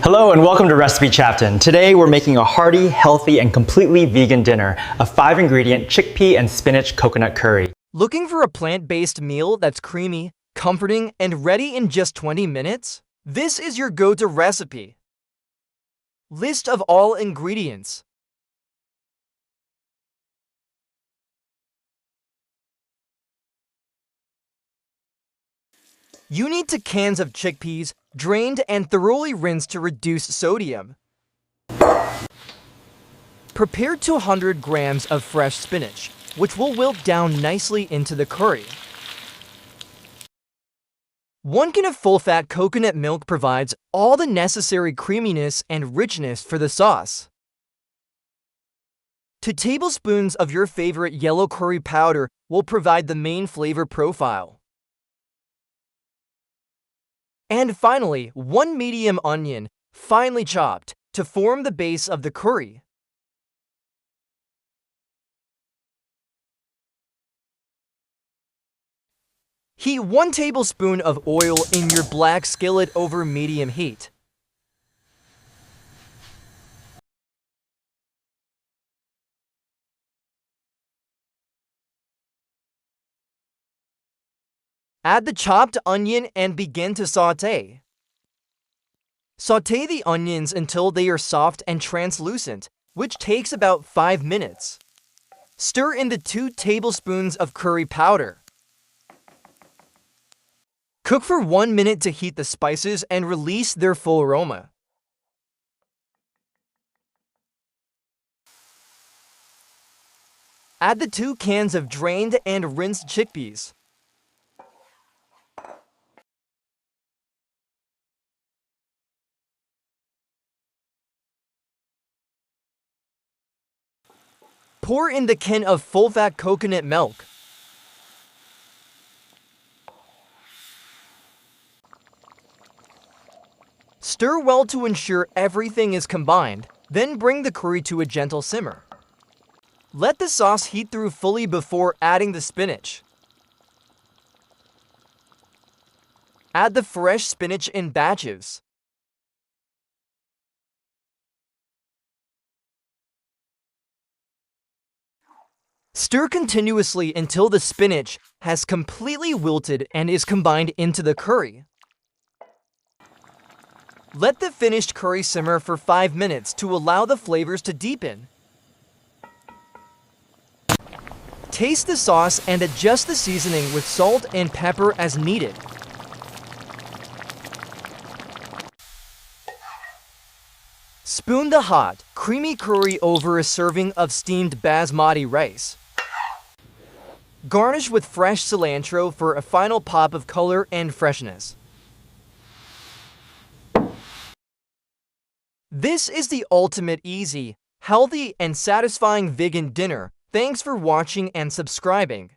Hello and welcome to Recipe Chapton. Today we're making a hearty, healthy, and completely vegan dinner, a 5-ingredient chickpea and spinach coconut curry. Looking for a plant-based meal that's creamy, comforting, and ready in just 20 minutes? This is your go-to recipe. List of all ingredients. You need 2 cans of chickpeas, drained and thoroughly rinsed to reduce sodium. Prepare 200 grams of fresh spinach, which will wilt down nicely into the curry. 1 can of full-fat coconut milk provides all the necessary creaminess and richness for the sauce. 2 tablespoons of your favorite yellow curry powder will provide the main flavor profile. And finally, 1 medium onion, finely chopped, to form the base of the curry. Heat 1 tablespoon of oil in your black skillet over medium heat. Add the chopped onion and begin to saute. Saute the onions until they are soft and translucent, which takes about 5 minutes. Stir in the 2 tablespoons of curry powder. Cook for 1 minute to heat the spices and release their full aroma. Add the 2 cans of drained and rinsed chickpeas. Pour in the can of full-fat coconut milk. Stir well to ensure everything is combined, then bring the curry to a gentle simmer. Let the sauce heat through fully before adding the spinach. Add the fresh spinach in batches. Stir continuously until the spinach has completely wilted and is combined into the curry. Let the finished curry simmer for 5 minutes to allow the flavors to deepen. Taste the sauce and adjust the seasoning with salt and pepper as needed. Spoon the hot, creamy curry over a serving of steamed basmati rice. Garnish with fresh cilantro for a final pop of color and freshness. This is the ultimate easy, healthy, and satisfying vegan dinner. Thanks for watching and subscribing.